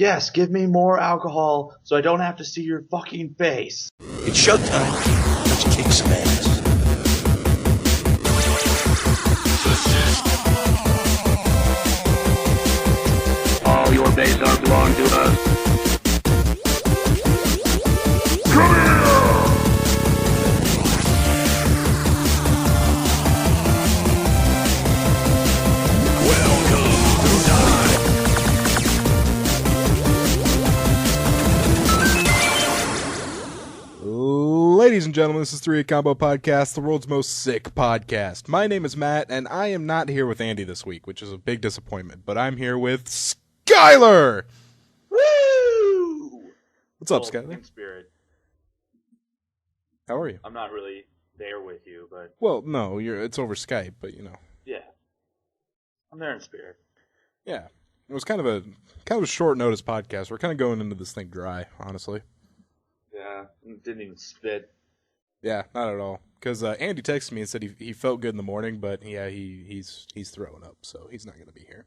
yes, give me more alcohol so I don't have to see your fucking face. It's showtime. Let's kick some ass. All your days are belong to us. Come here! Ladies and gentlemen, this is 3 Combo Podcast, the world's most sick podcast. My name is Matt, and I am not here with Andy this week, which is a big disappointment, but I'm here with Skyler! Woo! What's up, Skyler? In spirit. How are you? I'm not really there with you, but... Well, no, it's over Skype, but you know. Yeah. I'm there in spirit. Yeah. It was kind of a short notice podcast. We're kind of going into this thing dry, honestly. Yeah, didn't even spit. Yeah, not at all. Because Andy texted me and said he felt good in the morning, but yeah, he's throwing up, so he's not going to be here.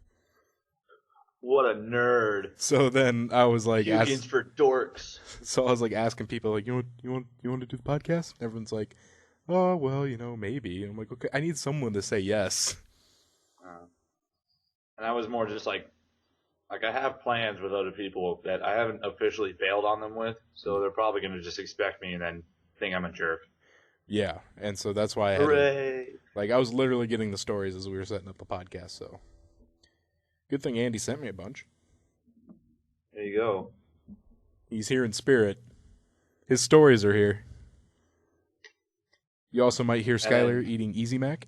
What a nerd. So then I was like, Pukins for dorks. So I was like asking people, like, you want to do the podcast? And everyone's like, oh well, maybe. And I'm like, okay, I need someone to say yes. And I was more just like I have plans with other people that I haven't officially bailed on them with, so they're probably going to just expect me and then think I'm a jerk. Yeah, and so that's why I had Hooray! I was literally getting the stories as we were setting up the podcast, so. Good thing Andy sent me a bunch. There you go. He's here in spirit. His stories are here. You also might hear Skyler eating Easy Mac.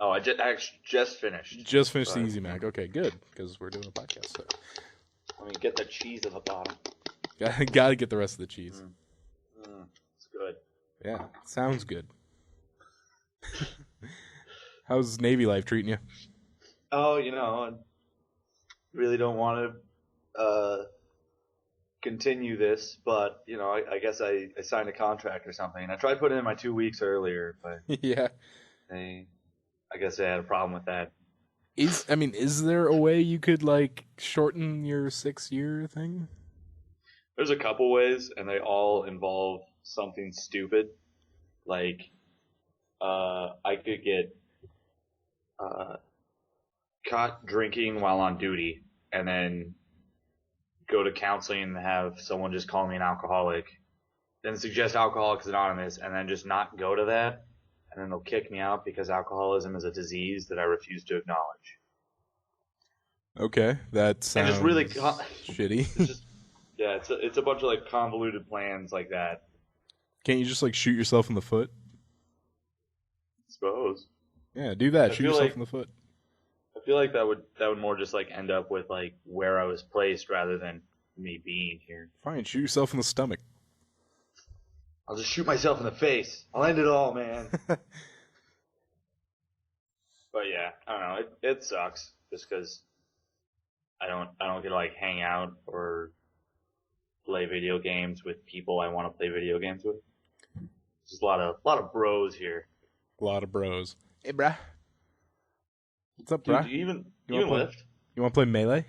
Oh, I just finished. Just finished the Easy Mac. Okay, good, because we're doing a podcast. So. Let me get the cheese at the bottom. Gotta get the rest of the cheese. It's good. Yeah, sounds good. How's Navy life treating you? Oh, I really don't want to continue this, but, I guess I signed a contract or something. I tried putting in my 2 weeks earlier, but yeah, I guess they had a problem with that. Is there a way you could, shorten your 6-year thing? There's a couple ways, and they all involve something stupid. Like, I could get caught drinking while on duty, and then go to counseling and have someone just call me an alcoholic, then suggest Alcoholics Anonymous, and then just not go to that, and then they'll kick me out because alcoholism is a disease that I refuse to acknowledge. Okay, that sounds and just really shitty. It's just, yeah, it's a bunch of convoluted plans like that. Can't you just shoot yourself in the foot? I suppose. Yeah, do that. Shoot yourself in the foot. I feel like that would more just end up with where I was placed rather than me being here. Fine, shoot yourself in the stomach. I'll just shoot myself in the face. I'll end it all, man. But yeah, I don't know. It sucks just because I don't get to hang out or play video games with people I want to play video games with. Just a lot of bros here. A lot of bros. Hey, brah. What's up, brah? Dude, you even lift? You want to play Melee?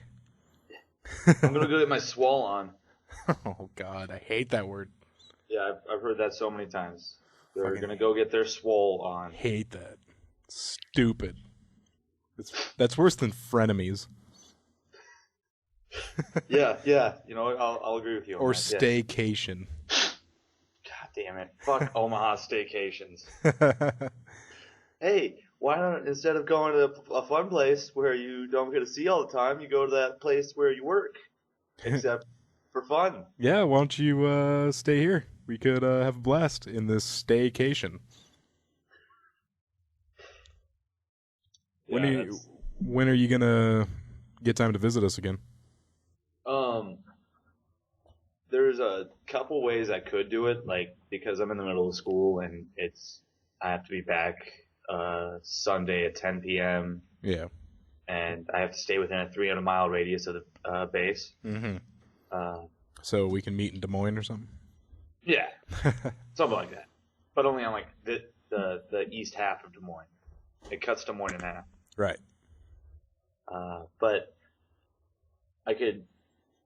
I'm gonna go get my swole on. Oh God, I hate that word. Yeah, I've heard that so many times. They're gonna go get their swole on. Hate that. Stupid. That's worse than frenemies. Yeah. I'll agree with you. Or staycation. God damn it! Fuck Omaha staycations. Hey, why not, instead of going to a fun place where you don't get to see all the time, you go to that place where you work, except for fun. Yeah, why don't you stay here? We could have a blast in this staycation. Yeah, when are you gonna get time to visit us again? There's a couple ways I could do it, because I'm in the middle of school and I have to be back Sunday at 10 p.m. Yeah. And I have to stay within a 300-mile radius of the base. Mm-hmm. So we can meet in Des Moines or something? Yeah. Something like that. But only on the east half of Des Moines. It cuts Des Moines in half. Right. But I could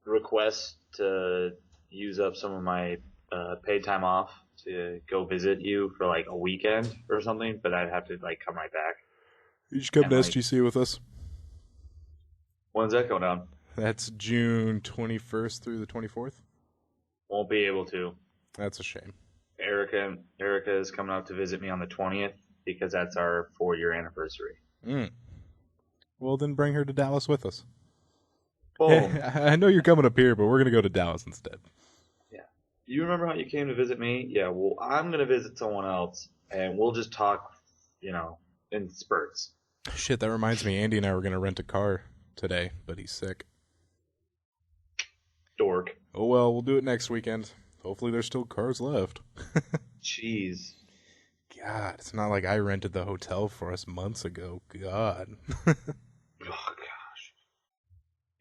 request to use up some of my paid time off to go visit you for like a weekend or something, but I'd have to like come right back. You should come And, to like, SGC with us. When's that going down? That's June 21st through the 24th. Won't be able to. That's a shame. Erica is coming up to visit me on the 20th because that's our 4-year anniversary. Well, then bring her to Dallas with us. Boom. Hey, I know you're coming up here, but we're going to go to Dallas instead. Yeah. You remember how you came to visit me? Yeah, well, I'm going to visit someone else, and we'll just talk, in spurts. Shit, that reminds me. Andy and I were going to rent a car today, but he's sick. Dork. Oh, well, we'll do it next weekend. Hopefully there's still cars left. Jeez. God, it's not like I rented the hotel for us months ago. God. Oh, gosh.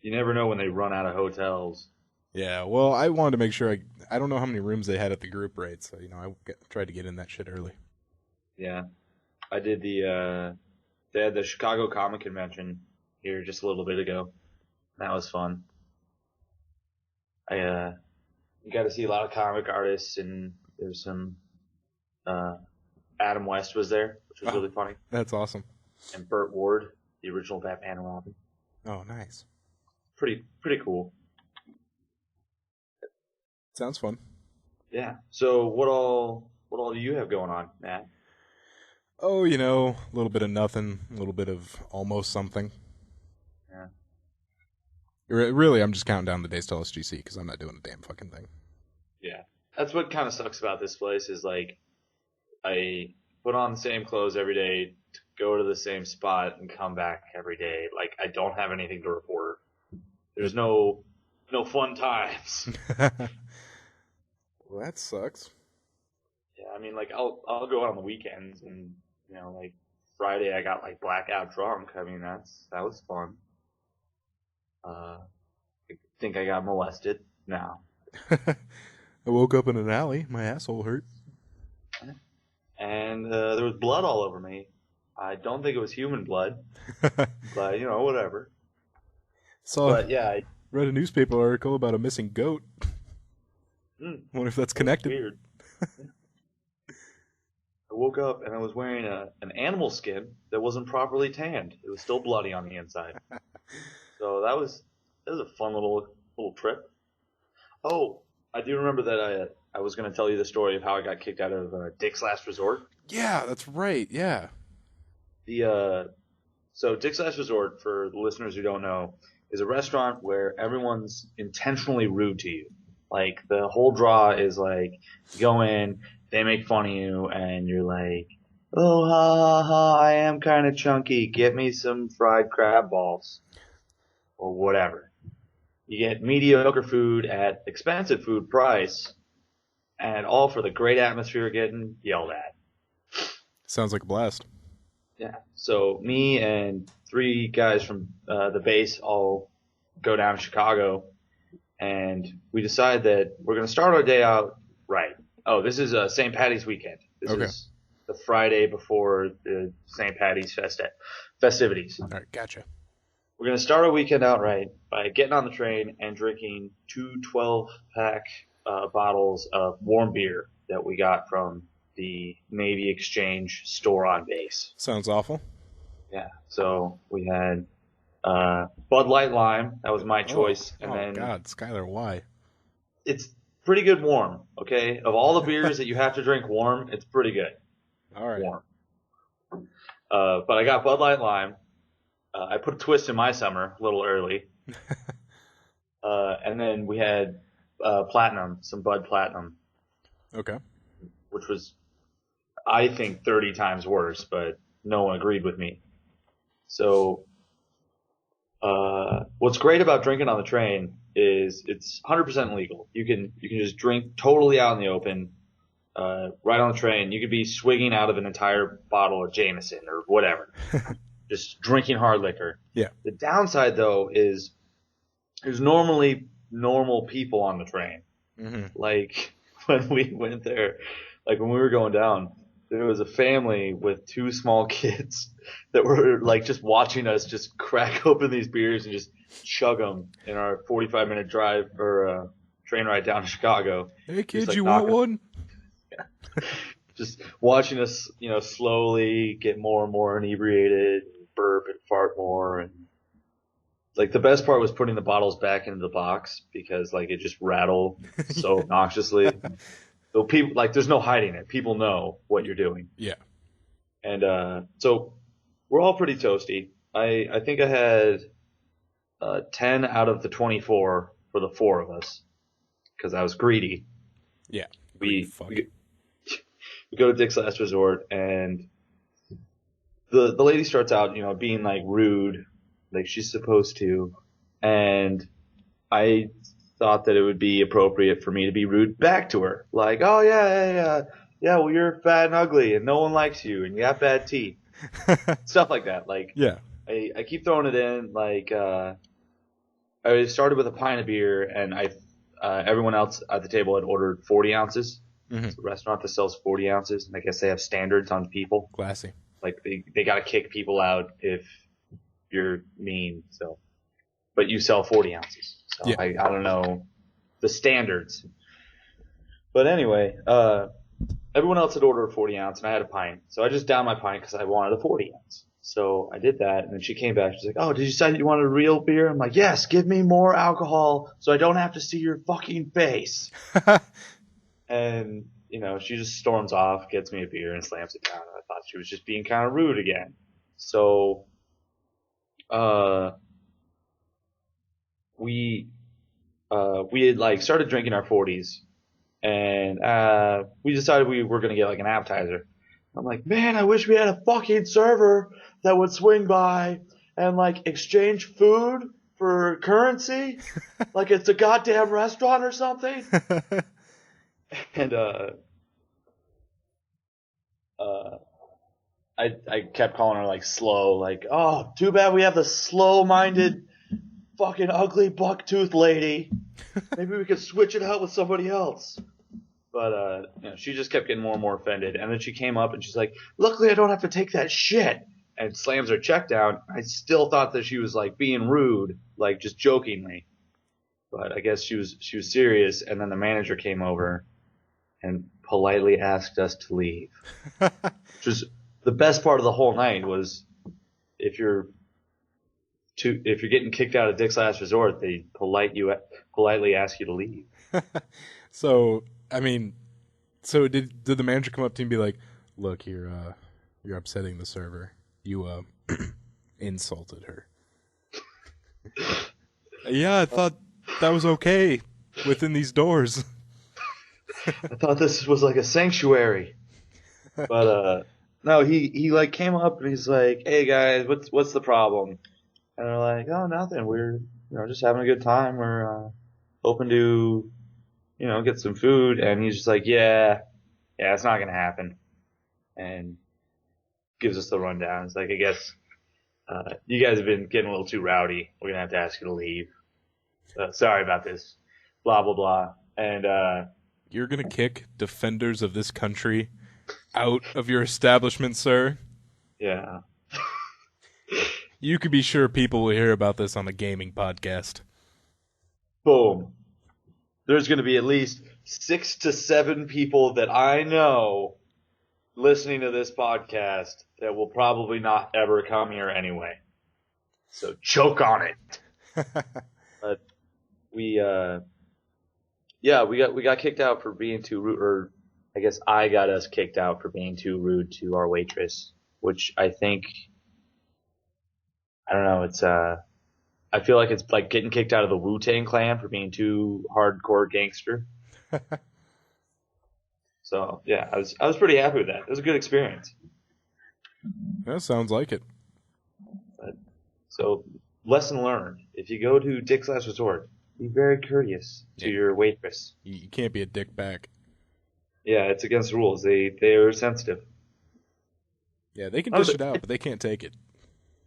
You never know when they run out of hotels. Yeah, well, I wanted to make sure I don't know how many rooms they had at the group rate, so, tried to get in that shit early. Yeah. I did they had the Chicago Comic Convention here just a little bit ago. That was fun. I got to see a lot of comic artists, and there's some Adam West was there, which was really funny. That's awesome. And Burt Ward, the original Batman and Robin. Oh, nice. Pretty cool. Sounds fun. Yeah. So what all do you have going on, Matt? Oh, a little bit of nothing, a little bit of almost something. Yeah. Really, I'm just counting down the days till SGC because I'm not doing a damn fucking thing. Yeah. That's what kind of sucks about this place is, like, I put on the same clothes every day to go to the same spot and come back every day. Like, I don't have anything to report. There's no fun times. Well, that sucks. Yeah, I mean, like, I'll go out on the weekends and, like, Friday I got, like, blackout drunk. I mean, that was fun. I think I got molested. No. I woke up in an alley. My asshole hurt. And there was blood all over me. I don't think it was human blood. But, whatever. But, yeah. I read a newspaper article about a missing goat. Wonder if that's connected. Weird. I woke up and I was wearing an animal skin that wasn't properly tanned. It was still bloody on the inside. So that was a fun little trip. Oh, I do remember that I was going to tell you the story of how I got kicked out of Dick's Last Resort. Yeah, that's right. Yeah. So Dick's Last Resort, for the listeners who don't know, is a restaurant where everyone's intentionally rude to you. Like, the whole draw is like, you go in, they make fun of you, and you're like, oh, ha, ha, ha, I am kind of chunky. Get me some fried crab balls. Or whatever. You get mediocre food at expensive food price, and all for the great atmosphere getting yelled at. Sounds like a blast. Yeah. So me and 3 guys from the base all go down to Chicago, and we decide that we're going to start our day out right. Oh, this is St. Patty's weekend. This is the Friday before the St. Patty's festivities. All right, gotcha. We're going to start our weekend out right by getting on the train and drinking 2 12-pack bottles of warm beer that we got from the Navy Exchange store on base. Sounds awful. Yeah. So we had Bud Light Lime. That was my choice. And God, Skyler, why? It's pretty good warm, okay? Of all the beers that you have to drink warm, it's pretty good. All right. Warm. But I got Bud Light Lime. I put a twist in my summer a little early. And then we had Platinum, some Bud Platinum. Okay. Which was, I think, 30 times worse, but no one agreed with me. So what's great about drinking on the train is it's 100% legal. You can just drink totally out in the open, right on the train. You could be swigging out of an entire bottle of Jameson or whatever. Just drinking hard liquor. Yeah. The downside, though, is there's normally normal people on the train. Mm-hmm. Like, when we went there, like when we were going down, there was a family with 2 small kids that were like just watching us just crack open these beers and just chug them in our 45-minute drive or train ride down to Chicago. Hey, Just, kid, you want one? Just watching us, slowly get more and more inebriated, burp and fart more, and like the best part was putting the bottles back into the box because like it just rattled so obnoxiously. So people there's no hiding it. People know what you're doing. Yeah. And so we're all pretty toasty. I think I had 10 out of the 24 for the 4 of us because I was greedy. Yeah. We go to Dick's Last Resort, and the lady starts out, being like rude, like she's supposed to, and I thought that it would be appropriate for me to be rude back to her, like, oh yeah, well you're fat and ugly, and no one likes you, and you have bad teeth, stuff like that. Like, yeah, I keep throwing it in, like, I started with a pint of beer, and everyone else at the table had ordered 40 ounces. Mm-hmm. It's a restaurant that sells 40 ounces, and I guess they have standards on people. Classy. Like they got to kick people out if you're mean. So, but you sell 40 ounces. So yeah. I don't know the standards. But anyway, everyone else had ordered a 40 ounce, and I had a pint. So I just downed my pint because I wanted a 40 ounce. So I did that, and then she came back. She's like, "Oh, did you decide you wanted a real beer?" I'm like, "Yes, give me more alcohol so I don't have to see your fucking face." And, she just storms off, gets me a beer, and slams it down. And I thought she was just being kind of rude again. So, we had, started drinking our 40s, and, we decided we were going to get, an appetizer. I'm like, man, I wish we had a fucking server that would swing by and, exchange food for currency. Like it's a goddamn restaurant or something. And I kept calling her slow, oh, too bad we have the slow-minded fucking ugly bucktooth lady. Maybe we could switch it out with somebody else. But she just kept getting more and more offended, and then she came up and she's like, "Luckily I don't have to take that shit," and slams her check down. I still thought that she was being rude, just jokingly, but I guess she was serious. And then the manager came over and politely asked us to leave. Which was the best part of the whole night. Was if you're getting kicked out of Dick's Last Resort, they politely ask you to leave. So did the manager come up to you and be like, "Look, you're upsetting the server. You insulted her." Yeah, I thought that was okay within these doors. I thought this was like a sanctuary. But no, he came up and he's like, "Hey guys, what's the problem?" And they're like, "Oh, nothing. We're just having a good time. We're hoping to get some food." And he's just like, "Yeah, it's not gonna happen." And gives us the rundown. It's like, "I guess you guys have been getting a little too rowdy. We're gonna have to ask you to leave. Sorry about this. Blah blah blah." And you're gonna kick defenders of this country out of your establishment, sir? Yeah. You could be sure people will hear about this on a gaming podcast. Boom. There's going to be at least 6 to 7 people that I know listening to this podcast that will probably not ever come here anyway. So choke on it. But we got kicked out for being too rude, or I guess I got us kicked out for being too rude to our waitress, which I think, I don't know, it's I feel like it's like getting kicked out of the Wu-Tang Clan for being too hardcore gangster. So yeah, I was pretty happy with that. It was a good experience. That sounds like it. So lesson learned: if you go to Dick's Last Resort, be very courteous to your waitress. You can't be a dick back. Yeah, it's against the rules. They are sensitive. Yeah, they can dish it out, but they can't take it.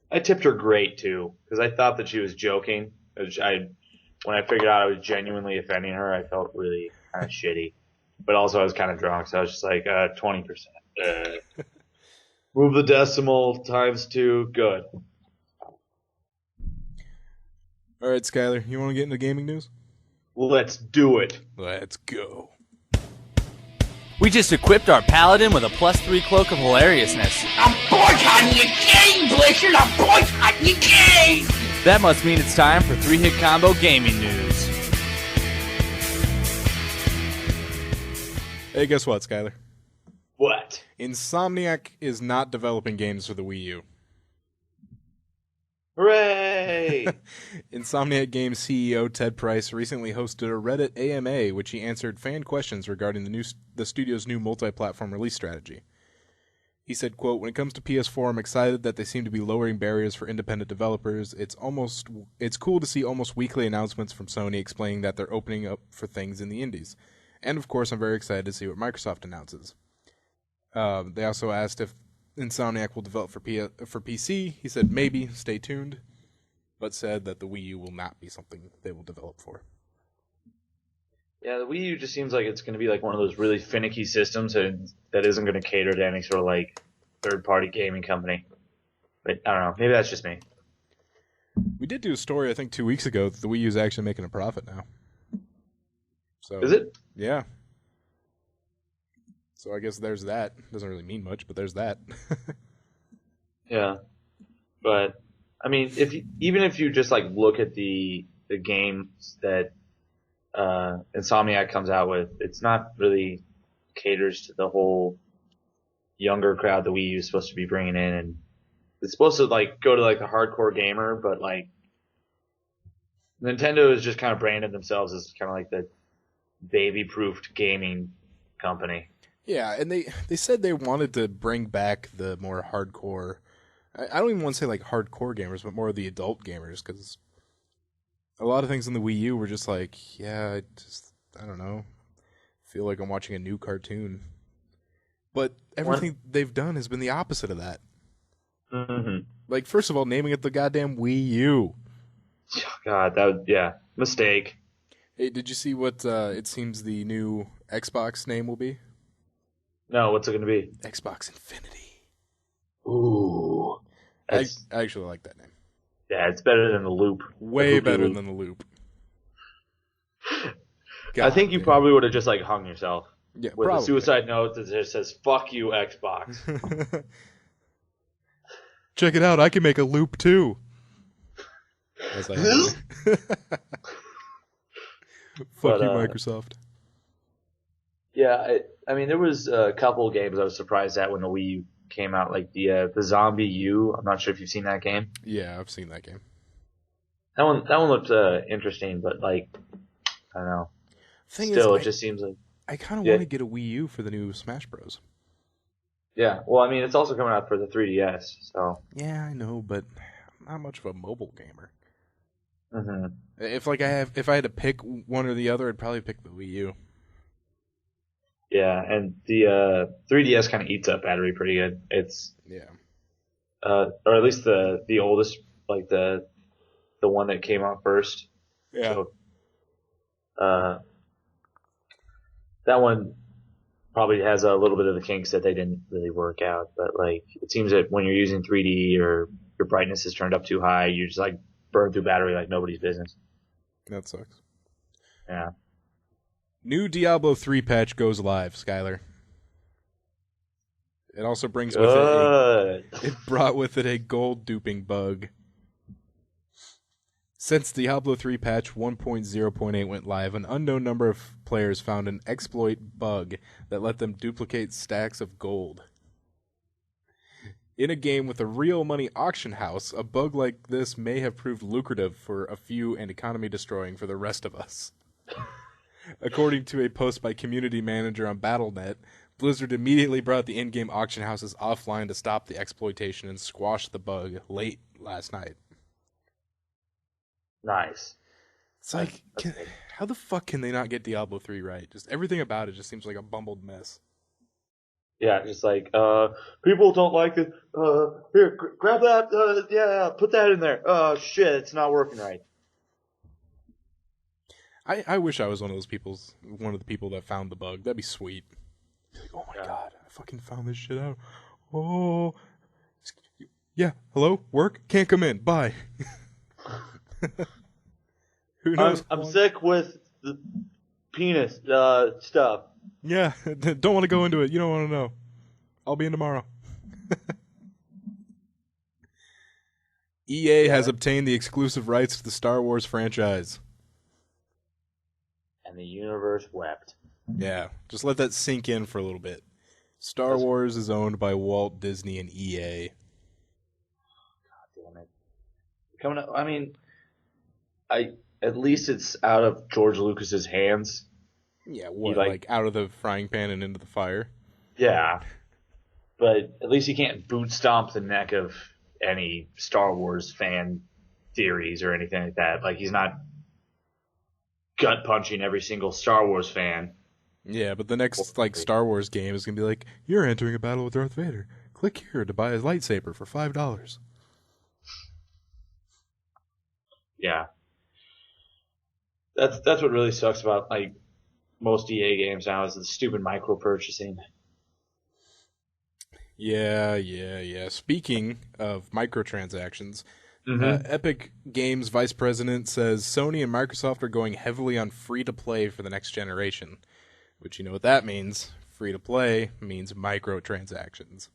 I tipped her great too, because I thought that she was joking. When I figured out I was genuinely offending her, I felt really kind of shitty. But also I was kind of drunk, so I was just like, 20%. Move the decimal times 2, good. All All right, Skyler, you want to get into gaming news? Let's do it. Let's go. We just equipped our paladin with a +3 cloak of hilariousness. I'm boycotting your game, Blizzard! I'm boycotting your game! That must mean it's time for 3-Hit Combo gaming news. Hey, guess what, Skyler? What? Insomniac is not developing games for the Wii U. Hooray! Insomniac Games CEO Ted Price recently hosted a Reddit AMA, which he answered fan questions regarding the studio's new multi-platform release strategy. He said, quote, "When it comes to PS4, I'm excited that they seem to be lowering barriers for independent developers. It's cool to see almost weekly announcements from Sony explaining that they're opening up for things in the indies. And of course, I'm very excited to see what Microsoft announces." They also asked if Insomniac will develop for PC. He said maybe, stay tuned, but said that the Wii U will not be something they will develop for. Yeah, the Wii U just seems like it's going to be like one of those really finicky systems that isn't going to cater to any sort of like third-party gaming company. But I don't know. Maybe that's just me. We did do a story, I think, 2 weeks ago that the Wii U is actually making a profit now. So Is it? Yeah. So I guess there's that. Doesn't really mean much, but there's that. Yeah. But I mean, even if you just like look at the games that Insomniac comes out with, it's not really caters to the whole younger crowd the Wii U is supposed to be bringing in, and it's supposed to like go to like the hardcore gamer, but like Nintendo has just kind of branded themselves as kind of like the baby-proofed gaming company. Yeah, and they said they wanted to bring back the more hardcore. I don't even want to say like hardcore gamers, but more of the adult gamers, because a lot of things in the Wii U were just like, yeah, I don't know, feel like I'm watching a new cartoon. But everything they've done has been the opposite of that. Mm-hmm. Like, first of all, naming it the goddamn Wii U. God, mistake. Hey, did you see what it seems the new Xbox name will be? No, what's it going to be? Xbox Infinity. Ooh. I actually like that name. Yeah, it's better than the Loop. Way better than the Loop. I think you probably would have just like hung yourself. Yeah, with probably. a suicide note that just says "fuck you, Xbox." Check it out! I can make a loop too. Fuck you, Microsoft. Yeah, I mean, there was a couple games I was surprised at when the Wii U came out, like the Zombie U. I'm not sure if you've seen that game. Yeah, I've seen that game. That one looked interesting, but like, I don't know. It just seems like I kind of want to get a Wii U for the new Smash Bros. Yeah, well, I mean, it's also coming out for the 3DS, so. Yeah, I know, but I'm not much of a mobile gamer. Mm-hmm. If I had to pick one or the other, I'd probably pick the Wii U. Yeah, and the 3DS kind of eats up battery pretty good. It's or at least the oldest, like the one that came out first. Yeah. So, that one probably has a little bit of the kinks that they didn't really work out. But like, it seems that when you're using 3D or your brightness is turned up too high, you just like burn through battery like nobody's business. That sucks. Yeah. New Diablo 3 patch goes live, Skyler. It also brings with it brought with it a gold duping bug. Since Diablo 3 patch 1.0.8 went live, an unknown number of players found an exploit bug that let them duplicate stacks of gold. In a game with a real money auction house, a bug like this may have proved lucrative for a few and economy destroying for the rest of us. According to a post by community manager on Battle.net, Blizzard immediately brought the in-game auction houses offline to stop the exploitation and squash the bug late last night. Nice. It's like, how the fuck can they not get Diablo 3 right? Just everything about it just seems like a bumbled mess. Yeah, just like, people don't like it. Here, grab that. Yeah, put that in there. Oh, shit, it's not working right. I wish I was one of the people that found the bug. That'd be sweet. Like, oh my god, I fucking found this shit out. Oh. Yeah, hello? Work? Can't come in. Bye. Who knows? I'm sick with the penis stuff. Yeah, don't want to go into it. You don't want to know. I'll be in tomorrow. EA has obtained the exclusive rights to the Star Wars franchise. And the universe wept. Yeah, just let that sink in for a little bit. Star Wars is owned by Walt Disney and EA. God damn it. Coming up, I mean, at least it's out of George Lucas's hands. Yeah, what, like out of the frying pan and into the fire? Yeah. But at least he can't boot stomp the neck of any Star Wars fan theories or anything like that. Like, he's not gut punching every single Star Wars fan. Yeah, but the next Star Wars game is gonna be like, you're entering a battle with Darth Vader. Click here to buy his lightsaber for $5. Yeah. That's what really sucks about like most EA games now is the stupid micro purchasing. Yeah. Speaking of microtransactions, Epic Games Vice President says Sony and Microsoft are going heavily on free-to-play for the next generation. Which, you know what that means. Free-to-play means microtransactions.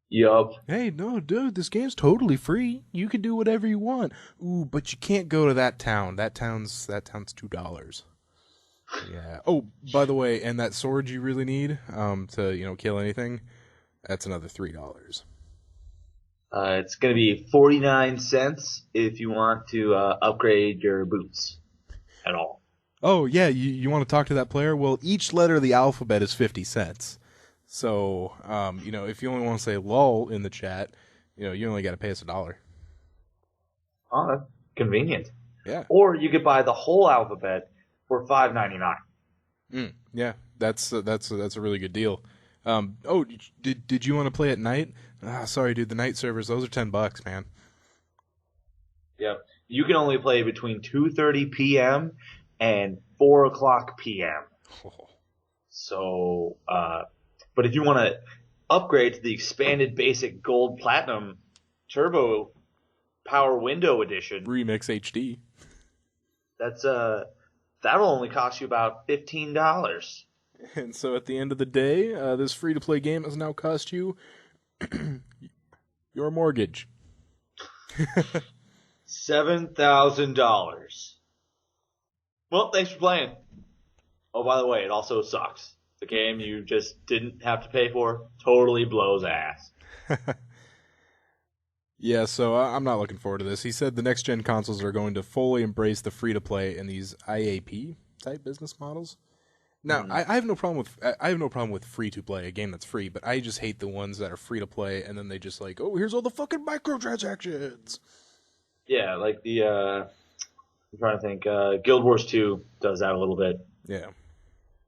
Yup. Hey, no, dude, this game's totally free. You can do whatever you want. Ooh, but you can't go to that town. That town's $2. Yeah. Oh, by the way, and that sword you really need to kill anything, that's another $3. It's going to be 49 cents if you want to upgrade your boots at all. Oh, yeah, you want to talk to that player? Well, each letter of the alphabet is 50 cents. So, if you only want to say lol in the chat, you only got to pay us $1. Oh, that's convenient. Yeah. Or you could buy the whole alphabet for $5.99. Yeah, that's a really good deal. Did you want to play at night? Sorry, dude, the night servers, those are $10, man. Yep. You can only play between 2:30 p.m. and 4 o'clock p.m. Oh. So, but if you want to upgrade to the expanded basic gold platinum turbo power window edition, Remix HD, that'll only cost you about $15. And so at the end of the day, this free-to-play game has now cost you your mortgage. $7,000. Well, thanks for playing. Oh, by the way, it also sucks. The game you just didn't have to pay for totally blows ass. Yeah, so I'm not looking forward to this. He said the next-gen consoles are going to fully embrace the free-to-play and these IAP-type business models. Now, I have no problem with free-to-play, a game that's free, but I just hate the ones that are free-to-play and then they just like, oh, here's all the fucking microtransactions. Yeah, like I'm trying to think. Guild Wars 2 does that a little bit. Yeah.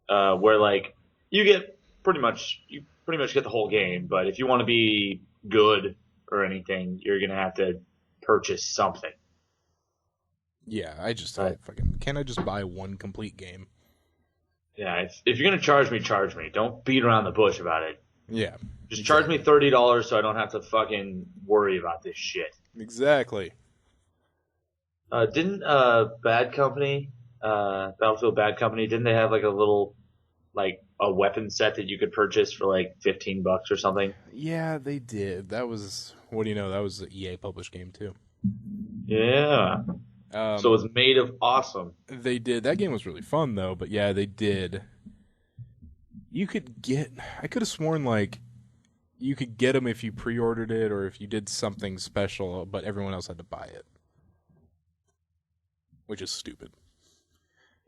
Where like you pretty much get the whole game, but if you want to be good or anything, you're gonna have to purchase something. Yeah, can't I just buy one complete game? Yeah, if you're gonna charge me. Don't beat around the bush about it. Yeah. Just charge me $30 so I don't have to fucking worry about this shit. Exactly. Didn't Bad Company, Battlefield Bad Company, didn't they have like a little, like a weapon set that you could purchase for like $15 or something? Yeah, they did. That was, what do you know, that was an EA published game too. Yeah. So it was made of awesome. They did. That game was really fun though, but yeah, they did. I could have sworn like, you could get them if you pre-ordered it or if you did something special, but everyone else had to buy it. Which is stupid.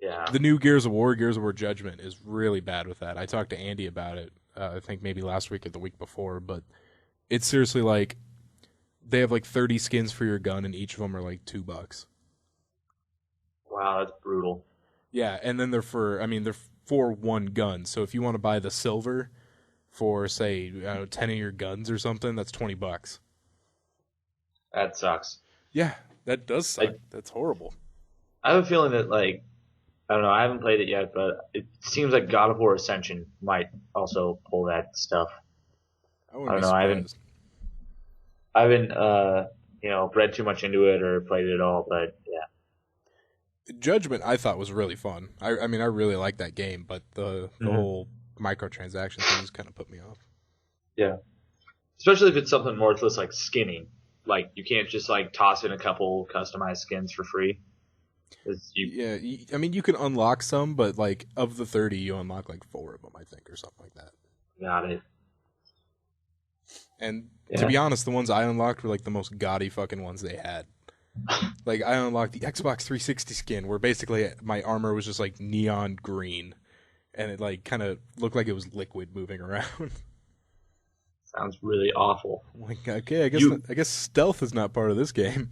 Yeah. The new Gears of War Judgment, is really bad with that. I talked to Andy about it, I think maybe last week or the week before, but it's seriously like, they have like 30 skins for your gun and each of them are like $2. Wow, that's brutal. Yeah, and then they're for one gun. So if you want to buy the silver for, say, 10 of your guns or something, that's $20. That sucks. Yeah, that does suck. That's horrible. I have a feeling that, like, I don't know, I haven't played it yet, but it seems like God of War Ascension might also pull that stuff. I don't know, I haven't read too much into it or played it at all, but yeah. Judgment I thought was really fun. I mean, I really liked that game, but the whole microtransaction things kind of put me off. Yeah. Especially if it's something worthless like skinning. Like, you can't just, like, toss in a couple customized skins for free. I mean, you can unlock some, but, like, of the 30, you unlock, like, 4 of them, I think, or something like that. Got it. And to be honest, the ones I unlocked were, like, the most gaudy fucking ones they had. Like, I unlocked the Xbox 360 skin, where basically my armor was just, like, neon green. And it, like, kind of looked like it was liquid moving around. Sounds really awful. Like, okay, I guess stealth is not part of this game.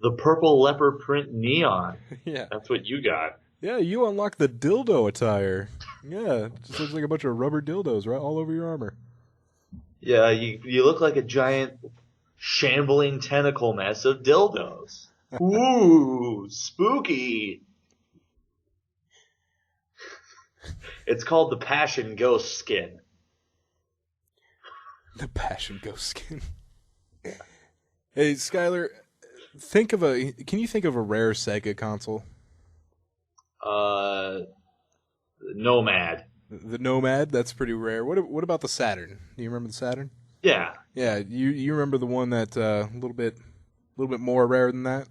The purple leopard print neon. Yeah. That's what you got. Yeah, you unlock the dildo attire. Yeah, it just looks like a bunch of rubber dildos right all over your armor. Yeah, you look like a giant shambling tentacle mess of dildos. Ooh, spooky. It's called the Passion Ghost skin. The Passion Ghost skin. Hey, Skyler, can you think of a rare Sega console? Nomad. The Nomad, that's pretty rare. What about the Saturn? Do you remember the Saturn? Yeah. Yeah, you remember the one that's a little bit more rare than that?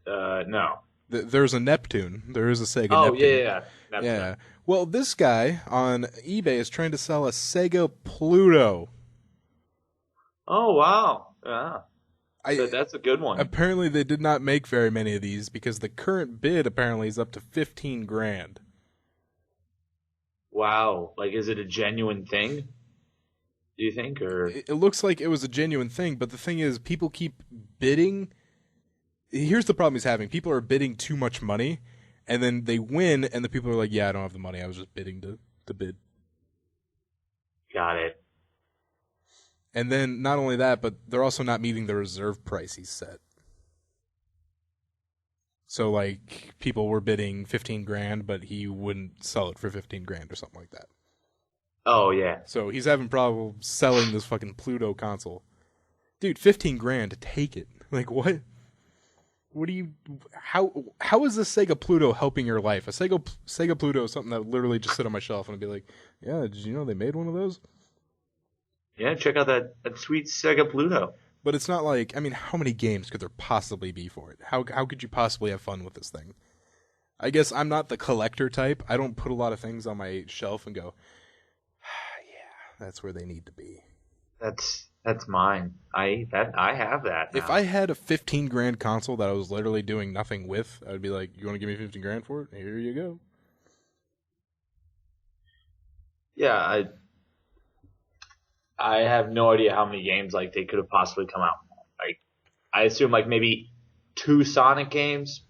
No. There's a Neptune. There is a Sega Oh, Neptune. yeah. Yeah. Well, this guy on eBay is trying to sell a Sega Pluto. Oh, wow. Yeah. That's a good one. Apparently, they did not make very many of these because the current bid apparently is up to $15,000. Wow. Like, is it a genuine thing? Do you think, or It looks like it was a genuine thing, but the thing is, people keep bidding. Here's the problem he's having: people are bidding too much money, and then they win, and the people are like, "Yeah, I don't have the money. I was just bidding to bid." Got it. And then not only that, but they're also not meeting the reserve price he's set. So like people were bidding $15,000, but he wouldn't sell it for $15,000 or something like that. Oh yeah. So he's having problems selling this fucking Pluto console. Dude, $15,000, take it. Like what? What do you? How is this Sega Pluto helping your life? A Sega Pluto is something that would literally just sit on my shelf and I'd be like, yeah, did you know they made one of those? Yeah, check out that sweet Sega Pluto. But it's not like, I mean, how many games could there possibly be for it? How could you possibly have fun with this thing? I guess I'm not the collector type. I don't put a lot of things on my shelf and go, yeah, that's where they need to be. That's mine. I have that now. If I had a $15,000 console that I was literally doing nothing with, I'd be like, you want to give me $15,000 for it? Here you go. Yeah, I have no idea how many games like they could have possibly come out. Like, I assume like maybe 2 Sonic games,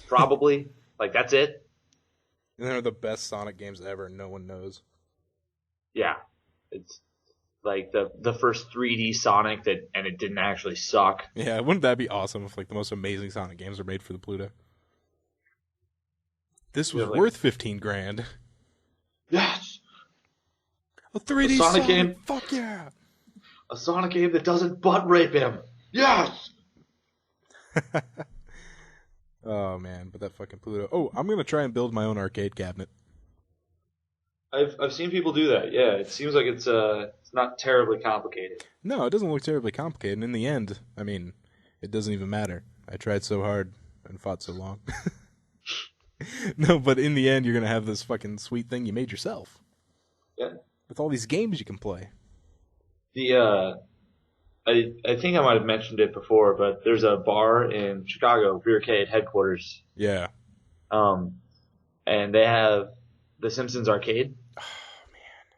probably. Like that's it. And they're the best Sonic games ever, and no one knows. Yeah, it's like the first 3D Sonic and it didn't actually suck. Yeah, wouldn't that be awesome if like the most amazing Sonic games are made for the Pluto? This was worth $15,000. Yes. A 3D Sonic Sonic game? Fuck yeah! A Sonic game that doesn't butt rape him. Yes. Oh man, but that fucking Pluto. Oh, I'm gonna try and build my own arcade cabinet. I've seen people do that. Yeah, it seems like it's not terribly complicated. No, it doesn't look terribly complicated. And in the end, I mean, it doesn't even matter. I tried so hard and fought so long. No, but in the end, you're gonna have this fucking sweet thing you made yourself. Yeah. With all these games you can play. I think I might have mentioned it before, but there's a bar in Chicago, Beercade headquarters. Yeah. And they have the Simpsons arcade. Oh man.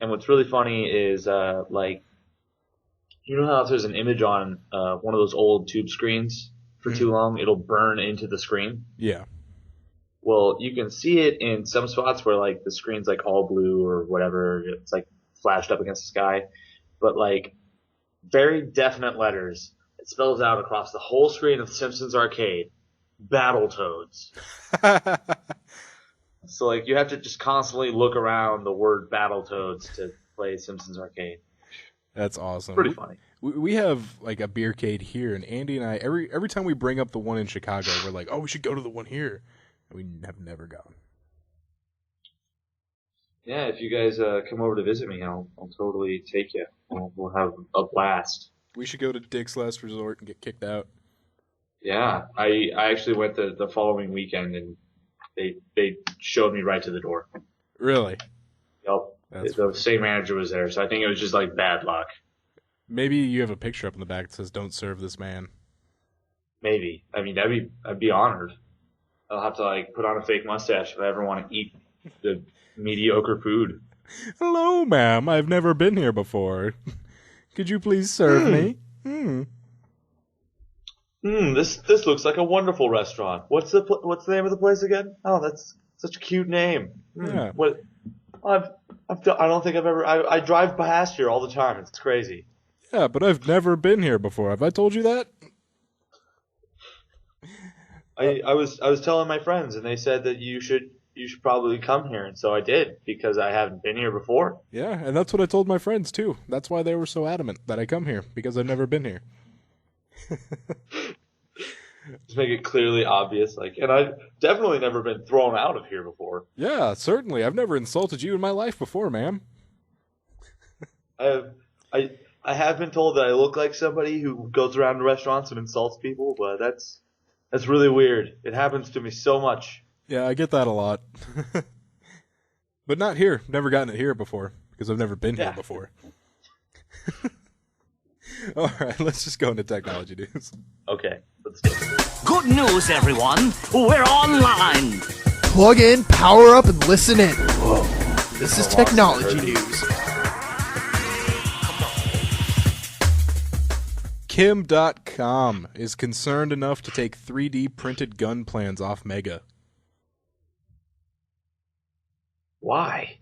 And what's really funny is like, you know how if there's an image on one of those old tube screens for too long, it'll burn into the screen? Yeah. Well, you can see it in some spots where like the screen's like all blue or whatever. It's like flashed up against the sky. But like very definite letters, it spells out across the whole screen of the Simpsons arcade, Battletoads. So like you have to just constantly look around the word Battletoads to play Simpsons arcade. That's awesome. Pretty funny. We have like a beercade here, and Andy and I every time we bring up the one in Chicago, we're like, oh, we should go to the one here. And we have never gone. Yeah, if you guys come over to visit me, I'll totally take you. We'll have a blast. We should go to Dick's Last Resort and get kicked out. Yeah, I actually went the following weekend, and they showed me right to the door. Really? Yep. The same manager was there, so I think it was just like bad luck. Maybe you have a picture up in the back that says, "Don't serve this man." Maybe. I mean, I'd be honored. I'll have to like put on a fake mustache if I ever want to eat the mediocre food. Hello, ma'am. I've never been here before. Could you please serve me? This looks like a wonderful restaurant. What's the name of the place again? Oh, that's such a cute name. Yeah. What? I don't think I've ever. I drive past here all the time. It's crazy. Yeah, but I've never been here before. Have I told you that? I was telling my friends, and they said that you should probably come here, and so I did because I haven't been here before. Yeah, and that's what I told my friends too. That's why they were so adamant that I come here, because I've never been here. Just make it clearly obvious, and I've definitely never been thrown out of here before. Yeah, certainly. I've never insulted you in my life before, ma'am. I have been told that I look like somebody who goes around to restaurants and insults people, but that's really weird. It happens to me so much. Yeah, I get that a lot. But not here. Never gotten it here before, because I've never been here before. All right, let's just go into technology news. Okay, let's go. Good news, everyone. We're online. Plug in, power up, and listen in. This is technology news. Kim.com is concerned enough to take 3D printed gun plans off Mega. Why?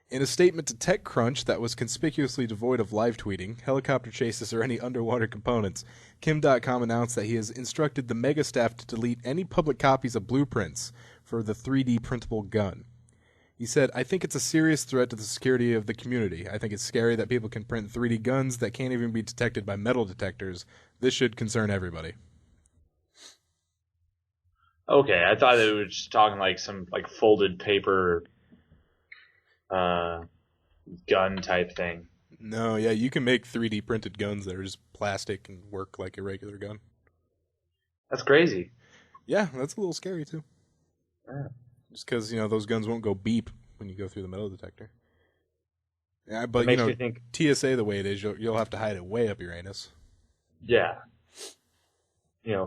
In a statement to TechCrunch that was conspicuously devoid of live tweeting, helicopter chases, or any underwater components, Kim.com announced that he has instructed the Mega staff to delete any public copies of blueprints for the 3D printable gun. He said, "I think it's a serious threat to the security of the community. I think it's scary that people can print 3D guns that can't even be detected by metal detectors. This should concern everybody." Okay, I thought it was just talking like some folded paper gun type thing. No, yeah, you can make 3D printed guns that are just plastic and work like a regular gun. That's crazy. Yeah, that's a little scary too. Yeah. Just because, those guns won't go beep when you go through the metal detector. Yeah, but, It makes me think, TSA the way it is, you'll have to hide it way up your anus. yeah.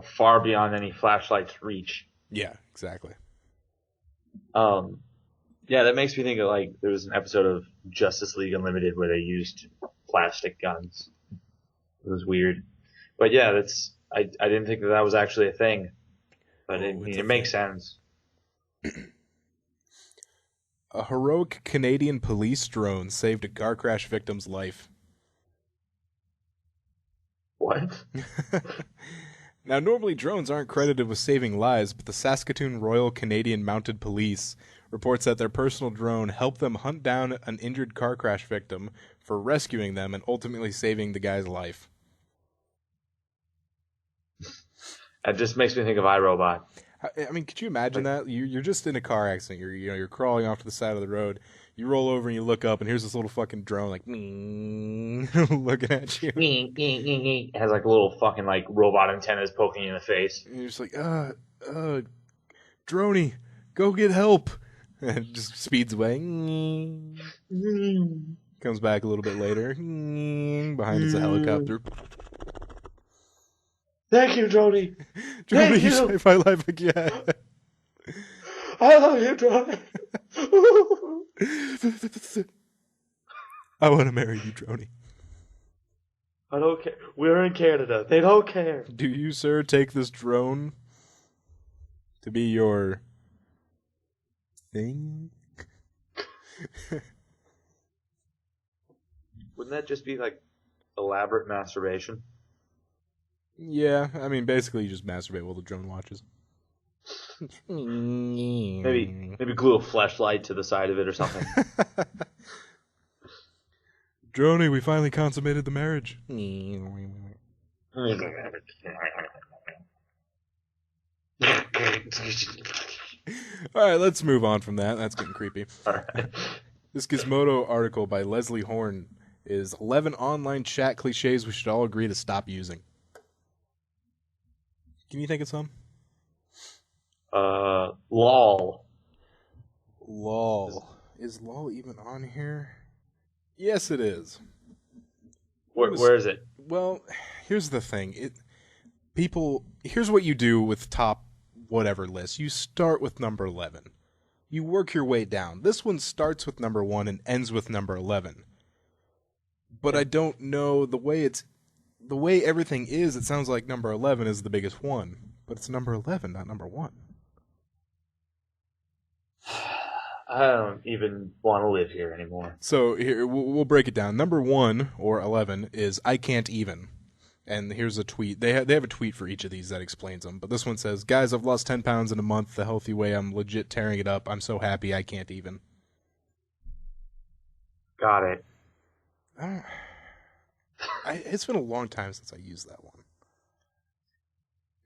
Far beyond any flashlight's reach. Yeah, exactly. Yeah, that makes me think of there was an episode of Justice League Unlimited where they used plastic guns. It was weird, but yeah, I didn't think that was actually a thing, but it makes sense. A heroic Canadian police drone saved a car crash victim's life. What? Now, normally drones aren't credited with saving lives, but the Saskatoon Royal Canadian Mounted Police reports that their personal drone helped them hunt down an injured car crash victim for rescuing them and ultimately saving the guy's life. It just makes me think of iRobot. I mean, could you imagine that? You're just in a car accident. You're crawling off to the side of the road. You roll over and you look up, and here's this little fucking drone, looking at you. It has little fucking robot antennas poking you in the face. And you're just like, droney, go get help. And it just speeds away. Comes back a little bit later. Behind it's a helicopter. Thank you, Droney. Droney, you saved my life again. I love you, Droney. I want to marry you, Droney. I don't care. We're in Canada. They don't care. Do you, sir, take this drone to be your thing? Wouldn't that just be elaborate masturbation? Yeah, I mean, basically you just masturbate while the drone watches. Maybe glue a flashlight to the side of it or something. Droney, we finally consummated the marriage. Alright, let's move on from that. That's getting creepy. Alright. This Gizmodo article by Leslie Horn is 11 online chat cliches we should all agree to stop using. Can you think of some? LOL. LOL. Is LOL even on here? Yes, it is. Where is it? Well, here's the thing. Here's what you do with top whatever list. You start with number 11. You work your way down. This one starts with number 1 and ends with number 11. But I don't know the way everything is. It sounds like number 11 is the biggest one, but it's number 11, not number 1. I don't even want to live here anymore. So here we'll break it down. Number 1 or 11 is I can't even. And here's a tweet. They have a tweet for each of these that explains them. But this one says, "Guys, I've lost 10 pounds in a month. The healthy way. I'm legit tearing it up. I'm so happy I can't even." Got it. It's been a long time since I used that one.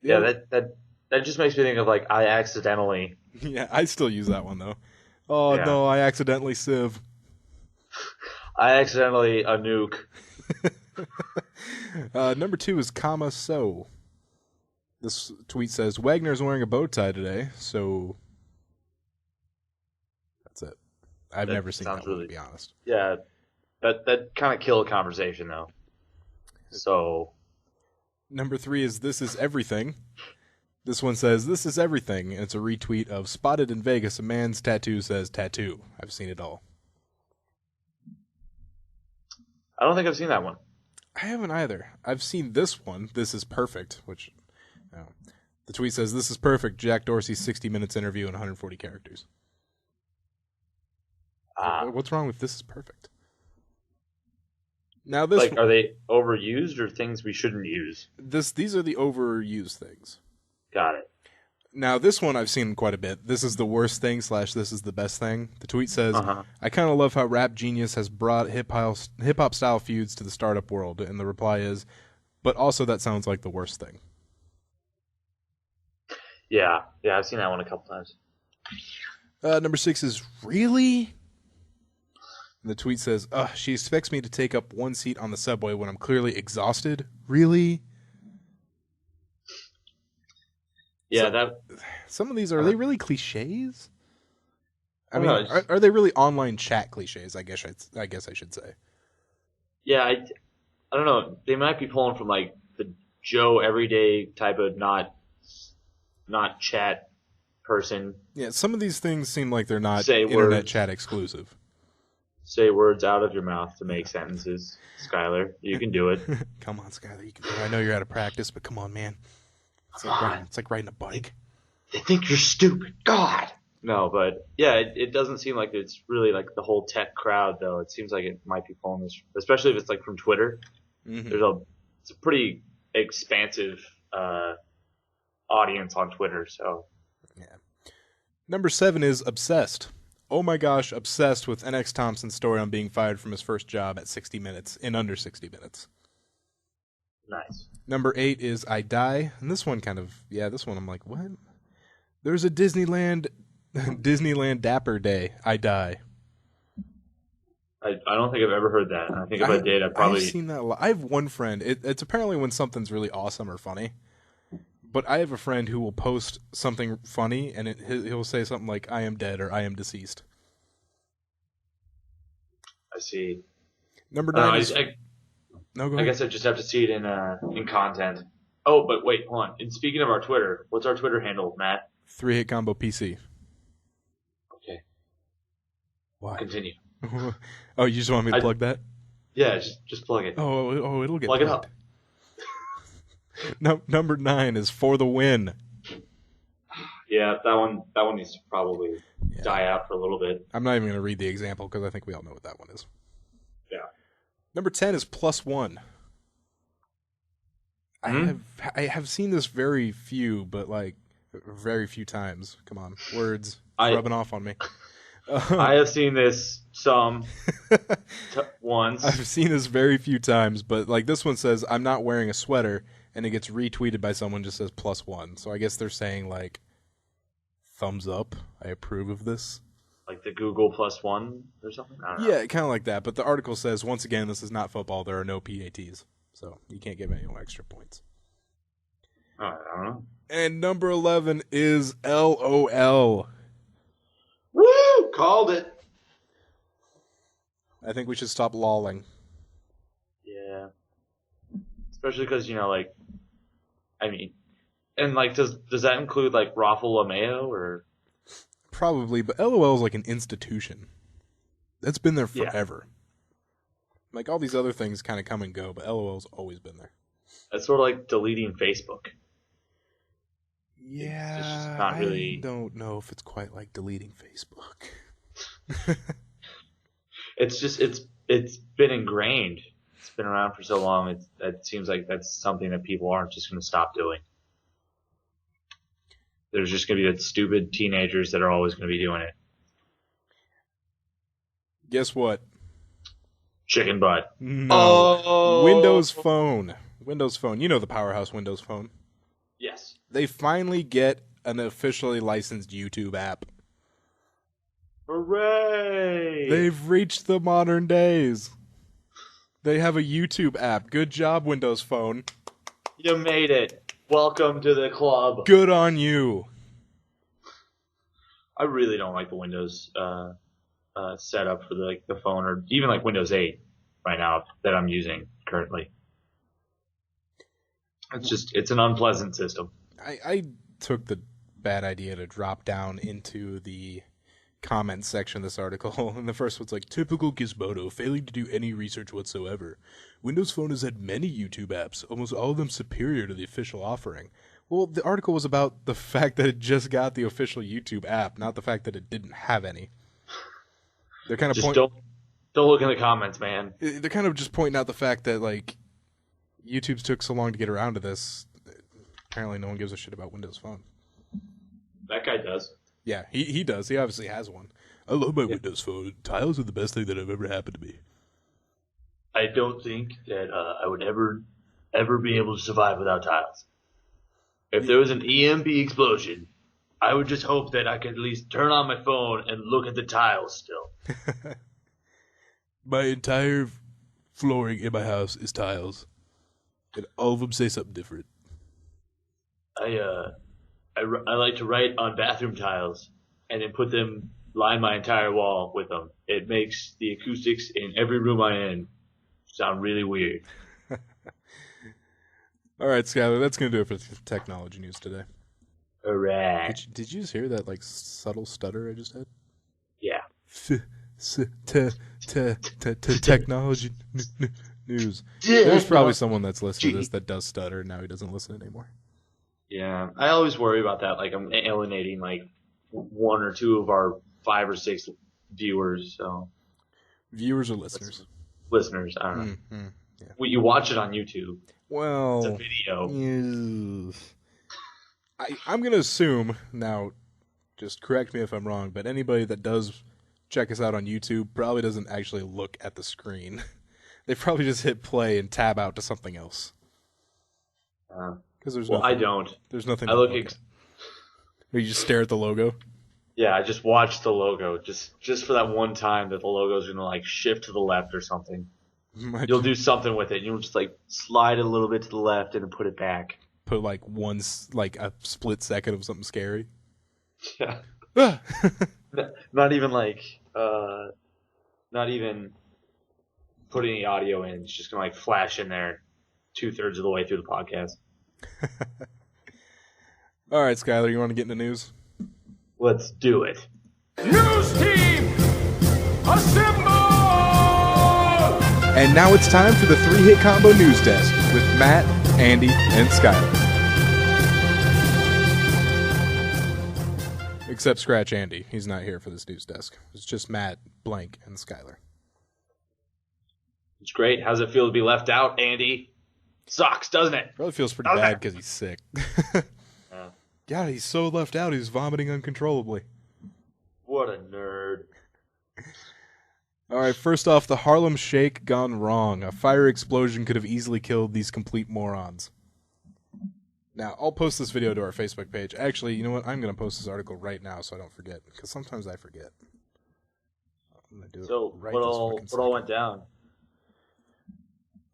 Yeah, that just makes me think of like I accidentally. Yeah, I still use that one though. Oh Yeah. no, I accidentally sieve. I accidentally a nuke. Number 2 is comma so. This tweet says Wagner's wearing a bow tie today, so that's it. I've That never seen that sounds one, really- to be honest. Yeah, that kind of killed a conversation though. So Number 3 is This Is Everything. This one says This Is Everything, and it's a retweet of Spotted in Vegas. A man's tattoo says tattoo. I've seen it all. I don't think I've seen that one. I haven't either. I've seen this one. This is perfect, which the tweet says This is perfect. Jack Dorsey's 60 minutes interview in 140 characters. What's wrong with This is perfect? Now this Like, are they overused or things we shouldn't use? these are the overused things. Got it. Now this one I've seen quite a bit. This is the worst thing / this is the best thing. The tweet says, "I kind of love how Rap Genius has brought hip hop style feuds to the startup world," and the reply is, "But also that sounds like the worst thing." Yeah, I've seen that one a couple times. Number 6 is Really? And the tweet says, "She expects me to take up one seat on the subway when I'm clearly exhausted. Really?" Yeah, Some of these, are they really cliches? I mean, No, are they really online chat cliches? I guess I should say. yeah. I don't know. They might be pulling from like the Joe everyday type of not chat person. Yeah, some of these things seem like they're not Say internet words. chat exclusive. Say words out of your mouth to make sentences. Skyler, you can do it. Come on, Skyler. You can do it. I know you're out of practice, but come on, man. It's like riding a bike. They think you're stupid. God. No, but yeah, it doesn't seem like it's really like the whole tech crowd though. It seems like it might be pulling this, especially if it's like from Twitter. Mhm. It's a pretty expansive audience on Twitter. So Yeah. Number 7 is Obsessed. Oh my gosh, obsessed with NX Thompson's story on being fired from his first job at 60 minutes, in under 60 minutes. nice. Number 8 is I Die. And this one this one I'm like, what? There's a Disneyland Dapper Day. I Die. I don't think I've ever heard that. I think if I did, I've seen that a lot. I have one friend. It's apparently when something's really awesome or funny. But I have a friend who will post something funny, and he'll say something like, "I am dead" or "I am deceased." I see. Number 9 is... I No, go ahead. guess I just have to see it in content. Oh, but wait, hold on. And speaking of our Twitter, what's our Twitter handle, Matt? 3-Hit Combo PC. Okay, Why? continue. Oh, you just want me to plug that? Yeah, just plug it. Oh, it'll get Plug it plugged. up. No, number 9 is For the Win. Yeah, that one needs to probably die out for a little bit. I'm not even going to read the example because I think we all know what that one is. Yeah. Number 10 is +1. I have seen this very few times. Come on, words rubbing off on me. I have seen this once. I've seen this very few times, but like this one says, I'm not wearing a sweater, and it gets retweeted by someone just says +1. So I guess they're saying like, thumbs up, I approve of this. Like the Google +1 or something? I don't know. Yeah, kind of like that. But the article says, once again, this is not football. There are no PATs. So you can't give anyone extra points. I don't know. And number 11 is LOL. Woo! Called it. I think we should stop lolling. Yeah. Especially because, like, I mean, and like, does that include like Raffle LaMayo or? Probably, but LOL is like an institution. That's been there Yeah. forever. Like all these other things kind of come and go, but LOL's always been there. It's sort of like deleting Facebook. Yeah, It's just not really. I don't know if it's quite like deleting Facebook. It's just it's been ingrained. It's been around for so long. It seems like that's something that people aren't just going to stop doing. There's just going to be the stupid teenagers that are always going to be doing it. Guess what? Chicken butt. No. Oh! Windows Phone. Windows Phone. You know the powerhouse Windows Phone. Yes. They finally get an officially licensed YouTube app. Hooray! They've reached the modern days. They have a YouTube app. Good job, Windows Phone. You made it. Welcome to the club. Good on you. I really don't like the Windows setup for the phone, or even like Windows 8 right now that I'm using currently. It's an unpleasant system. I took the bad idea to drop down into the comment section of this article, and the first one's like, typical Gizmodo, failing to do any research whatsoever. Windows Phone has had many YouTube apps, almost all of them superior to the official offering. Well, the article was about the fact that it just got the official YouTube app, not the fact that it didn't have any. They're kind of Just don't look in the comments, man. They're kind of just pointing out the fact that like YouTube's took so long to get around to this. Apparently, no one gives a shit about Windows Phone. That guy does. Yeah, he does. He obviously has one. I love my Windows Phone. Tiles are the best thing that have ever happened to me. I don't think that I would ever be able to survive without tiles. If there was an EMP explosion, I would just hope that I could at least turn on my phone and look at the tiles still. My entire flooring in my house is tiles, and all of them say something different. I like to write on bathroom tiles and then line my entire wall with them. It makes the acoustics in every room I'm in sound really weird. All right, Skyler, that's going to do it for technology news today. Hooray. Did you just hear that like subtle stutter I just had? Yeah. Technology news. There's probably someone that's listening to this that does stutter, and now he doesn't listen anymore. Yeah. I always worry about that. Like, I'm alienating like one or two of our 5 or 6 viewers. So Viewers or listeners? Listeners, I don't know. Mm-hmm. Yeah. Well, you watch it on YouTube. Well, It's a video. I'm going to assume, now, just correct me if I'm wrong, but anybody that does check us out on YouTube probably doesn't actually look at the screen. They probably just hit play and tab out to something else. Because there's I don't. There's nothing. I look. Or you just stare at the logo. Yeah, I just watch the logo just for that one time that the logo's gonna like shift to the left or something. You'll do something with it. You'll just like slide it a little bit to the left and then put it back. Put like a split second of something scary. Yeah. Ah! Not even put any audio in. It's just gonna like flash in there 2/3 of the way through the podcast. All right, Skyler, you want to get into news? Let's do it. News team, assemble! And now it's time for the 3-hit combo news desk with Matt, Andy, and Skyler. Except Scratch Andy. He's not here for this news desk. It's just Matt, Blank, and Skyler. It's great. How's it feel to be left out, Andy? Sucks, doesn't it? Probably feels pretty bad because he's sick. God, he's so left out, he's vomiting uncontrollably. What a nerd. All right, first off, the Harlem Shake gone wrong. A fire explosion could have easily killed these complete morons. Now, I'll post this video to our Facebook page. Actually, you know what? I'm going to post this article right now so I don't forget, because sometimes I forget. I'm going to do So it right what this all fucking what second. all went down?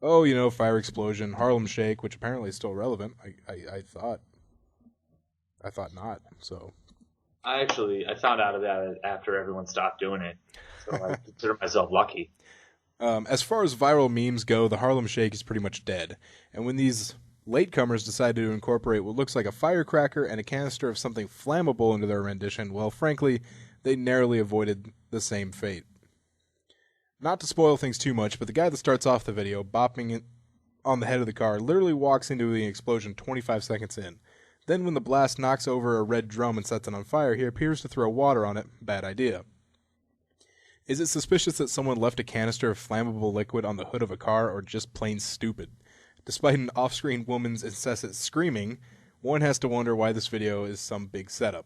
Oh, you know, fire explosion, Harlem Shake, which apparently is still relevant. I thought. I thought not, so... I found out about it after everyone stopped doing it, so I consider myself lucky. As far as viral memes go, the Harlem Shake is pretty much dead. And when these latecomers decided to incorporate what looks like a firecracker and a canister of something flammable into their rendition, well, frankly, they narrowly avoided the same fate. Not to spoil things too much, but the guy that starts off the video, bopping it on the head of the car, literally walks into the explosion 25 seconds in. Then when the blast knocks over a red drum and sets it on fire, he appears to throw water on it. Bad idea. Is it suspicious that someone left a canister of flammable liquid on the hood of a car, or just plain stupid? Despite an off-screen woman's incessant screaming, one has to wonder why this video is some big setup.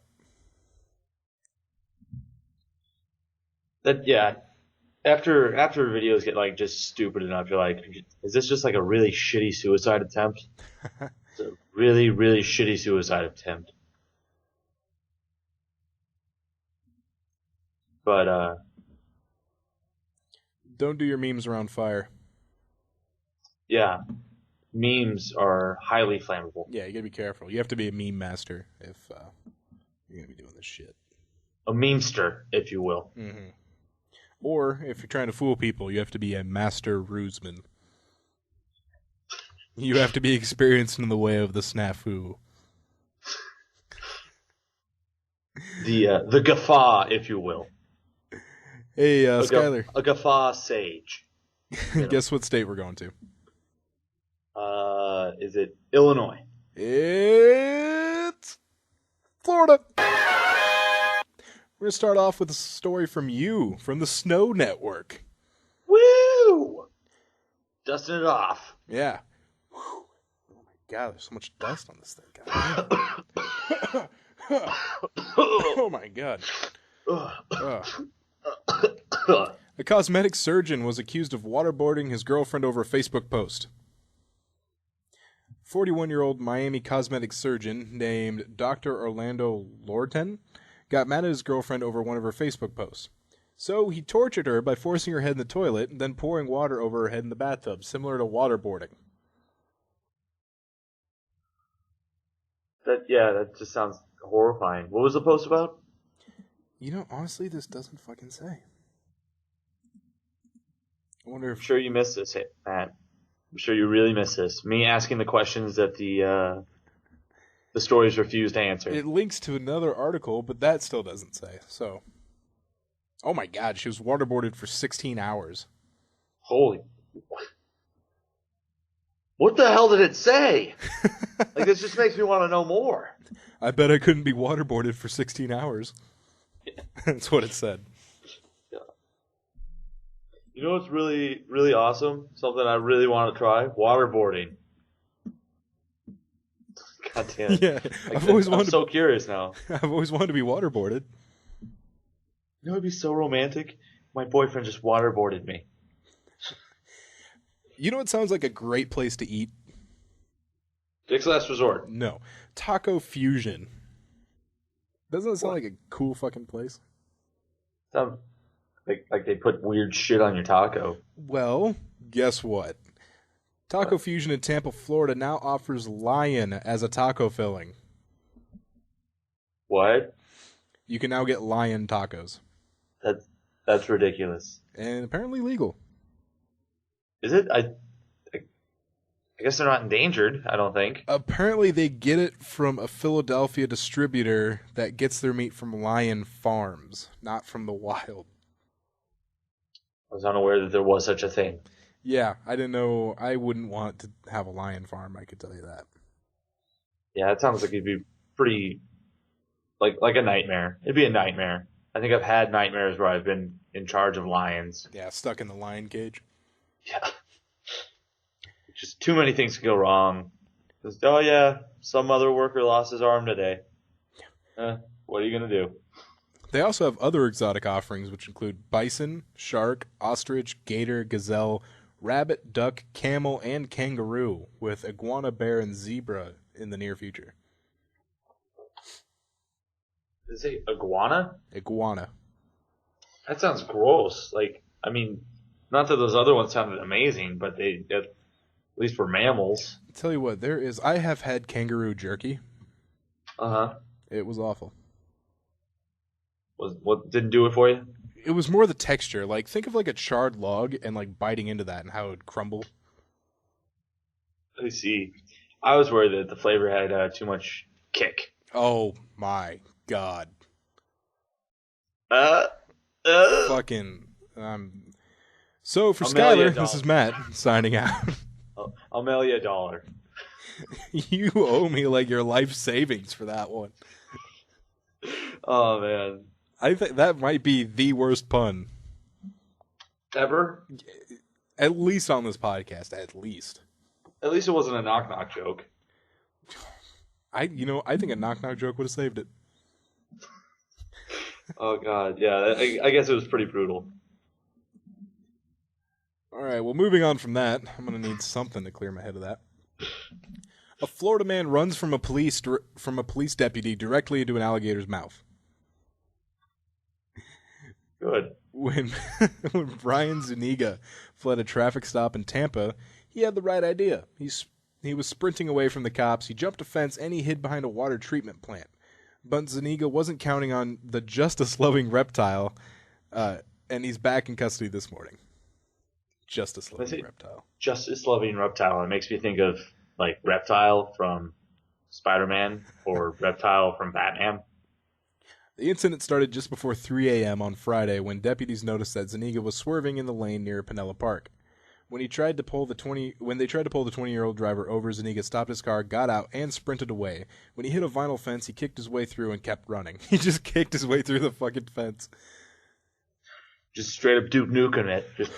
After videos get like just stupid enough, you're like, is this just like a really shitty suicide attempt? It's a really, really shitty suicide attempt. But Don't do your memes around fire. yeah, memes are highly flammable. Yeah, you gotta be careful. You have to be a meme master if you're gonna be doing this shit. A memester, if you will. Mm-hmm. Or, if you're trying to fool people, you have to be a master ruseman. You have to be experienced in the way of the snafu. The guffaw, if you will. Hey, Skyler. A guffaw sage. Guess what state we're going to? Is it Illinois? It's Florida. We're going to start off with a story from the Snow Network. Woo! Dusting it off. Yeah. Whew. Oh my god, there's so much dust on this thing. God. Oh my god. A cosmetic surgeon was accused of waterboarding his girlfriend over a Facebook post. 41-year-old Miami cosmetic surgeon named Dr. Orlando Lorten got mad at his girlfriend over one of her Facebook posts. So he tortured her by forcing her head in the toilet and then pouring water over her head in the bathtub, similar to waterboarding. That just sounds horrifying. What was the post about? You know, honestly, this doesn't fucking say. I wonder if... I'm sure you missed this, Matt. I'm sure you really missed this. Me asking the questions that the stories refused to answer. It links to another article, but that still doesn't say, so... Oh my god, she was waterboarded for 16 hours. Holy... What the hell did it say? Like, this just makes me want to know more. I bet I couldn't be waterboarded for 16 hours. That's what it said. Yeah. You know what's really, really awesome? Something I really want to try? Waterboarding. God damn it. Yeah, I'm so curious now. I've always wanted to be waterboarded. You know, it'd be so romantic. My boyfriend just waterboarded me. You know what sounds like a great place to eat? Dick's Last Resort. No. Taco Fusion. Doesn't it sound like a cool fucking place? Sounds like they put weird shit on your taco. Well, guess what? Taco Fusion in Tampa, Florida now offers lion as a taco filling. What? You can now get lion tacos. That's ridiculous. And apparently legal. Is it? I guess they're not endangered, I don't think. Apparently they get it from a Philadelphia distributor that gets their meat from lion farms, not from the wild. I was unaware that there was such a thing. Yeah, I didn't know. I wouldn't want to have a lion farm, I could tell you that. Yeah, it sounds like it'd be pretty... Like a nightmare. It'd be a nightmare. I think I've had nightmares where I've been in charge of lions. Yeah, stuck in the lion cage. Yeah. Just too many things can go wrong. Just, oh yeah, some other worker lost his arm today. What are you going to do? They also have other exotic offerings, which include bison, shark, ostrich, gator, gazelle, rabbit, duck, camel, and kangaroo, with iguana, bear, and zebra in the near future. Did it say iguana? Iguana. That sounds gross. Like, I mean, not that those other ones sounded amazing, but they at least were mammals. I'll tell you what, I have had kangaroo jerky. Uh-huh. It was awful. What didn't do it for you? It was more the texture. Like, think of like a charred log and like biting into that and how it would crumble. I see. I was worried that the flavor had too much kick. Oh my god. Fucking. So for I'll mail you Skyler, this is Matt signing out. I'll mail you $1. You owe me like your life savings for that one. Oh man. I think that might be the worst pun. Ever? At least on this podcast, at least. At least it wasn't a knock-knock joke. I think a knock-knock joke would have saved it. Oh god, yeah, I guess it was pretty brutal. Alright, well moving on from that, I'm going to need something to clear my head of that. A Florida man runs from a police deputy directly into an alligator's mouth. Good. When Brian Zuniga fled a traffic stop in Tampa, he had the right idea. He was sprinting away from the cops, he jumped a fence, and he hid behind a water treatment plant. But Zuniga wasn't counting on the justice-loving reptile, and he's back in custody this morning. Justice-loving reptile. Justice-loving reptile. It makes me think of, like, Reptile from Spider-Man or Reptile from Batman. The incident started just before 3 a.m. on Friday when deputies noticed that Zuniga was swerving in the lane near Pinella Park. When they tried to pull the 20-year-old driver over, Zuniga stopped his car, got out, and sprinted away. When he hit a vinyl fence, he kicked his way through and kept running. He just kicked his way through the fucking fence. Just straight up Duke Nukem it. Just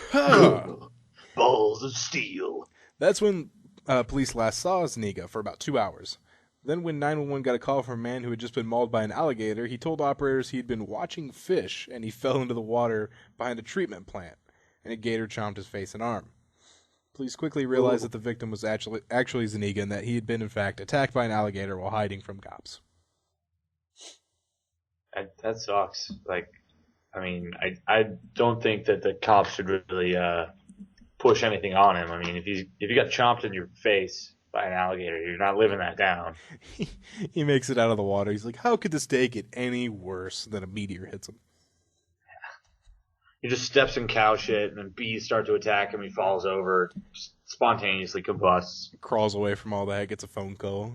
balls of steel. That's when police last saw Zuniga for about 2 hours. Then when 911 got a call from a man who had just been mauled by an alligator, he told operators he'd been watching fish and he fell into the water behind a treatment plant, and a gator chomped his face and arm. Police quickly realized that the victim was actually Zuniga and that he had been, in fact, attacked by an alligator while hiding from cops. That sucks. Like, I mean, I don't think that the cops should really push anything on him. I mean, if you got chomped in your face by an alligator, you're not living that down. He makes it out of the water. He's like, how could this day get any worse than a meteor hits him? He just steps in cow shit, and then bees start to attack him. He falls over, spontaneously combusts. Crawls away from all that, gets a phone call.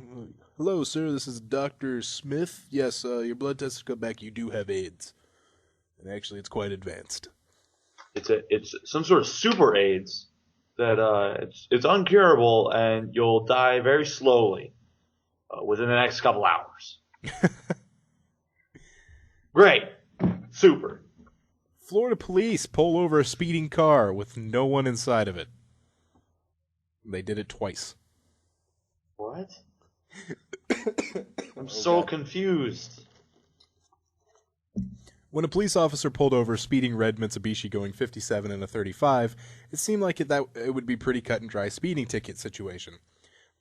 Hello, sir, this is Dr. Smith. Yes, your blood tests come back. You do have AIDS. And actually, it's quite advanced. It's some sort of super AIDS that it's uncurable, and you'll die very slowly within the next couple hours. Great. Super. Florida police pull over a speeding car with no one inside of it. They did it twice. What? I'm so confused. When a police officer pulled over a speeding red Mitsubishi going 57 in a 35, it seemed like it would be pretty cut and dry speeding ticket situation.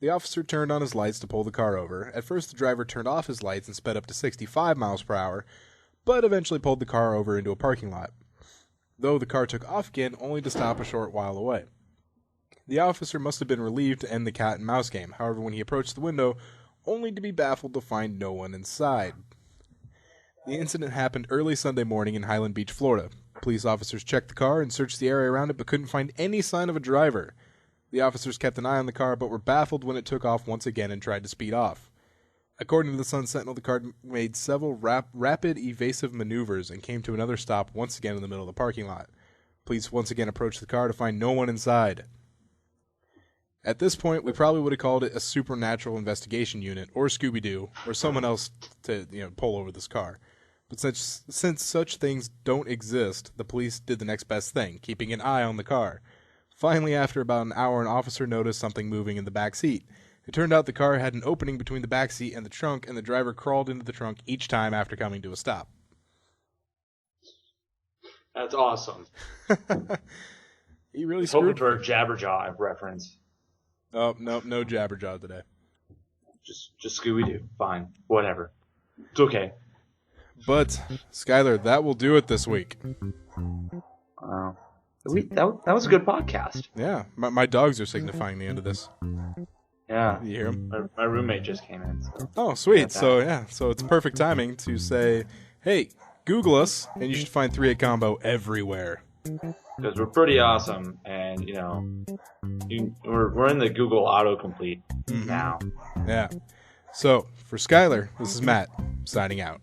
The officer turned on his lights to pull the car over. At first, the driver turned off his lights and sped up to 65 miles per hour, but eventually pulled the car over into a parking lot. Though the car took off again, only to stop a short while away. The officer must have been relieved to end the cat and mouse game. However, when he approached the window, only to be baffled to find no one inside. The incident happened early Sunday morning in Highland Beach, Florida. Police officers checked the car and searched the area around it, but couldn't find any sign of a driver. The officers kept an eye on the car, but were baffled when it took off once again and tried to speed off. According to the Sun Sentinel, the car made several rapid evasive maneuvers and came to another stop once again in the middle of the parking lot. Police once again approached the car to find no one inside. At this point, we probably would have called it a supernatural investigation unit, or Scooby-Doo, or someone else to pull over this car. But since such things don't exist, the police did the next best thing, keeping an eye on the car. Finally, after about an hour, an officer noticed something moving in the back seat. It turned out the car had an opening between the back seat and the trunk, and the driver crawled into the trunk each time after coming to a stop. That's awesome. He really Hoping screwed. for a Jabberjaw reference. Oh no Jabberjaw today. Just Scooby-Doo. Fine. Whatever. It's okay. But Skyler, that will do it this week. Wow. That was a good podcast. Yeah, my dogs are signifying the end of this. Yeah. You hear them? My roommate just came in. So. Oh, sweet. So it's perfect timing to say, hey, Google us, and you should find 3-8 Combo everywhere. Because we're pretty awesome, and we're in the Google autocomplete now. Yeah. So for Skyler, this is Matt signing out.